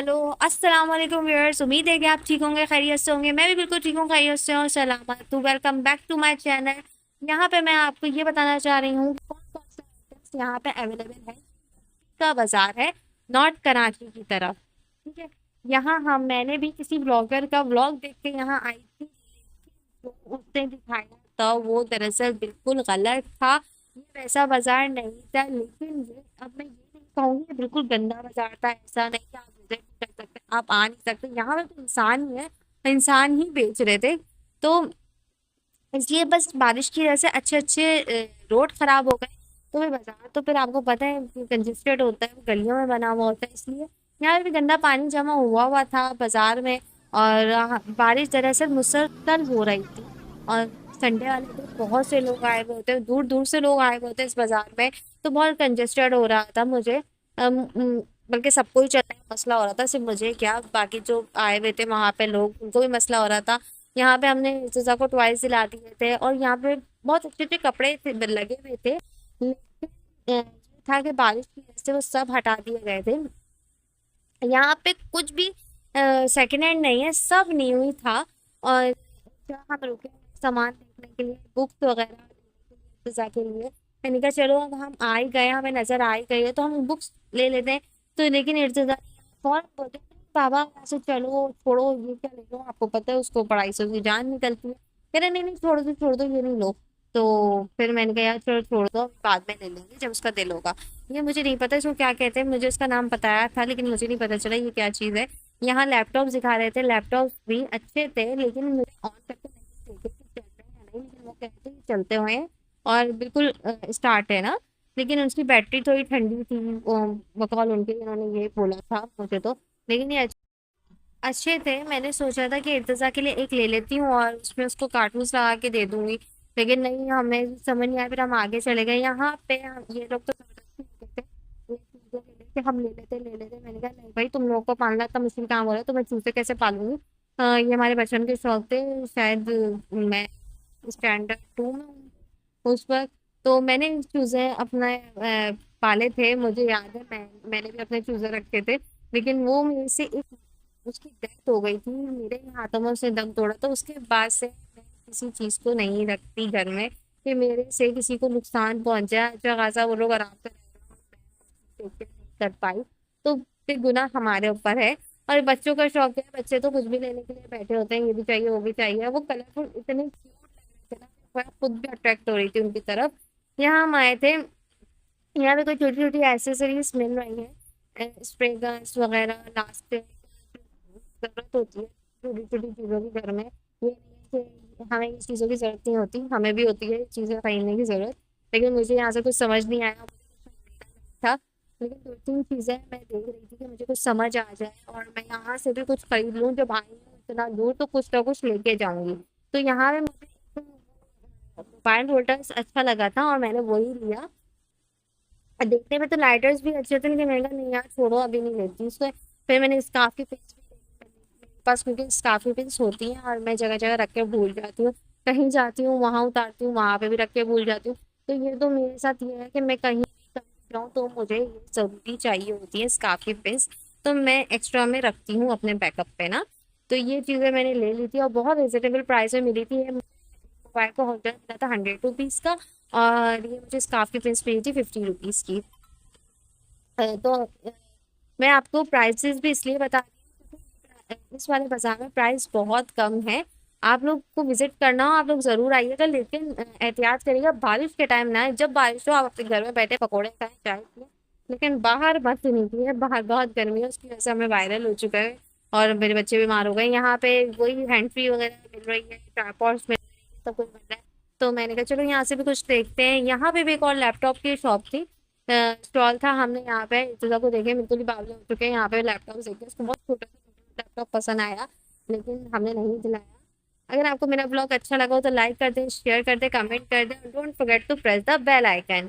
Hello, अस्सलाम वालेकुम viewers. उम्मीद है कि आप ठीक होंगे, खैरियत से होंगे। मैं भी बिल्कुल ठीक हूँ, खैरियत से और सलामत। तो welcome back to my channel. यहाँ पे मैं आपको ये बताना चाह रही हूँ कौन कौन से आइटम्स यहाँ पे अवेलेबल है। का बाजार है नॉर्थ कराची की तरफ। ठीक है। यहाँ हम मैंने भी किसी ब्लॉगर का व्लॉग देख के यहाँ आई थी। जो उसने दिखाया था वो दरअसल बिल्कुल गलत था। ये वैसा बाजार नहीं था, लेकिन ये अब मैं ये नहीं कहूँगी कि बिल्कुल गंदा बाजार था। ऐसा नहीं कि आप विजिट कर सकते, आप आ नहीं सकते। यहाँ पे तो इंसान ही है, इंसान ही बेच रहे थे। तो इसलिए बस बारिश की वजह से अच्छे अच्छे रोड खराब हो गए। तो वे बाजार तो फिर आपको पता है कंजेस्टेड होता है, वो गलियों में बना हुआ होता है। इसलिए यहाँ पे भी गंदा पानी जमा हुआ हुआ था बाजार में। और बारिश दरअसल मुसलसल हो रही थी। और संडे वाले दिन बहुत से लोग आए हुए होते हैं, दूर दूर से लोग आए हुए होते हैं इस बाजार में। तो बहुत कंजेस्टेड हो रहा था मुझे। बल्कि सबको ही चलने का मसला हो रहा था, सिर्फ मुझे क्या, बाकी जो आए हुए थे वहां पे लोग उनको भी मसला हो रहा था। यहाँ पे हमने जीजा को टॉयज दिला दिए थे और यहाँ पे बहुत अच्छे अच्छे कपड़े लगे हुए थे। लेकिन ये था कि बारिश की वजह से वो सब हटा दिए गए थे। यहाँ पे कुछ भी सेकेंड हैंड नहीं है, सब न्यू ही था। और जहाँ हम रुके हैं सामान देखने के लिए, बुक्स वगैरह जीजा के लिए, मैंने कहा चलो अब हम आ ही गए, हमें नजर आ ही गई है तो हम बुक्स ले लेते हैं। तो लेकिन इर्तिजा फौरन बोलते हैं, बाबा ऐसे चलो छोड़ो, ये क्या ले लो, आपको पता है उसको पढ़ाई से उसकी जान निकलती है। कह रहे नहीं नहीं छोड़ दो छोड़ दो, ये नहीं लो। तो फिर मैंने कहा यार चलो छोड़ दो, बाद में ले लेंगे जब उसका दिल होगा। ये मुझे नहीं पता इसको क्या कहते हैं, मुझे उसका नाम बताया था लेकिन मुझे नहीं पता चला ये क्या चीज़ है। यहाँ लैपटॉप दिखा रहे थे, लैपटॉप भी अच्छे थे लेकिन मुझे ऑन करके नहीं देखे कि चल रहे हैं या नहीं, लेकिन वो कहते हैं चलते हुए हैं और बिल्कुल स्टार्ट है ना। लेकिन उसकी बैटरी थोड़ी ठंडी थी, बकौल उनके उन्होंने ये बोला था मुझे तो। लेकिन ये अच्छे थे। मैंने सोचा था कि इर्तिजा के लिए एक ले लेती हूँ और उसमें उसको कार्टून्स लगा के दे दूंगी। लेकिन नहीं, हमें समझ नहीं आया, फिर हम आगे चले गए। यहाँ पे ये लोग तो जबरदस्ती लेते थे, ये चूजे ले लेते, हम ले लेते। मैंने कहा नहीं भाई, तुम लोग को पालना इतना मुश्किल काम हो रहा है तो मैं चूजे कैसे पालूंगी। ये हमारे बचपन के शौक थे शायद। मैं स्टैंडर्ड 2 में हूँ उस वक्त। तो मैंने चूजे अपने पाले थे, मुझे याद है मैंने भी अपने चूजे रखे थे। लेकिन वो मेरे से एक उसकी डेथ हो गई थी, मेरे ही हाथों में उसने दम तोड़ा। तो उसके बाद से मैं किसी चीज को नहीं रखती घर में कि मेरे से किसी को नुकसान पहुंच जाए। अच्छा खासा वो लोग आराम से नहीं कर पाई तो फिर गुनाह हमारे ऊपर है। और बच्चों का शौक है, बच्चे तो कुछ भी लेने के लिए बैठे होते हैं, ये भी चाहिए वो भी चाहिए। वो कलरफुल इतने क्यूट लग रहे थे ना, मैं खुद भी अट्रैक्ट हो रही थी उनकी तरफ। यहाँ हम आए थे, यहाँ पे कोई छोटी छोटी एसेसरीज मिल रही है, स्प्रे गन्स वगैरह, लास्ट जरूरत होती है छोटी छोटी चीज़ों की घर में। ये नहीं है कि हमें इस चीज़ों की जरूरत नहीं होती, हमें भी होती है चीज़ें खरीदने की जरूरत। लेकिन मुझे यहाँ से कुछ समझ नहीं आया, मुझे कुछ खरीदना नहीं था। लेकिन 2-3 चीज़ें मैं देख रही थी कि मुझे कुछ समझ आ जाए और मैं यहाँ से भी कुछ खरीद लूँ। जब आई हूँ इतना दूर तो कुछ ना कुछ लेके जाऊंगी। तो यहाँ पे मुझे मोबाइल होल्डर्स अच्छा लगा था और मैंने वही लिया। और देखने में तो लाइटर्स भी अच्छे थे, लेकिन मैंने कहा नहीं यार छोड़ो, अभी नहीं लेती इसको। फिर मैंने स्कार्फ की पिंस भी देखी, मेरे पास क्योंकि स्कार्फ की पिंस होती हैं और मैं जगह जगह रख के भूल जाती हूँ। कहीं जाती हूँ वहां उतारती हूँ, वहां पे भी रख के भूल जाती हूँ। तो ये तो मेरे साथ ये है कि मैं कहीं भी कहीं जाऊँ तो मुझे ये जरूरी चाहिए होती है स्कार्फ की पिंस। तो मैं एक्स्ट्रा में रखती हूँ अपने बैकअप पे ना। तो ये चीज़ें मैंने ले ली थी और बहुत रिजनेबल प्राइस में मिली थी। ये मोबाइल का होल्डर मिला था 100 रुपीज़ का। और ये मुझे स्कार्फ की पिंस मिली थी 50 रुपीज़ की। तो मैं आपको प्राइसेस भी इसलिए बता रही हूँ क्योंकि इस वाले बाजार में प्राइस बहुत कम है। आप लोग को विजिट करना हो, आप लोग जरूर आइएगा, लेकिन एहतियात करिएगा, बारिश के टाइम ना आए। जब बारिश हो आप अपने घर में बैठे पकौड़े खाएं, चाय पिए, लेकिन बाहर मत निकलिए। बाहर बहुत गर्मी है, उसकी वजह से हमें वायरल हो चुका है और मेरे बच्चे बीमार हो गए। यहाँ पे वही हैंड फ्री वगैरह मिल रही है, ट्राईपॉड्स मिल रही है, सब कुछ मिल रहा है। तो मैंने कहा चलो यहाँ से भी कुछ देखते हैं। यहाँ पे भी एक और लैपटॉप की शॉप थी, स्टॉल था। हमने यहाँ पे इर्तिजा को देखे, बिल्कुल ही बावले हो चुके हैं यहाँ पे लैपटॉप देखे, उसको बहुत छोटा सा लैपटॉप पसंद आया लेकिन हमने नहीं दिलाया। अगर आपको मेरा ब्लॉग अच्छा लगा हो तो लाइक कर दें, शेयर कर दें, कमेंट कर दें और don't forget to press the bell icon.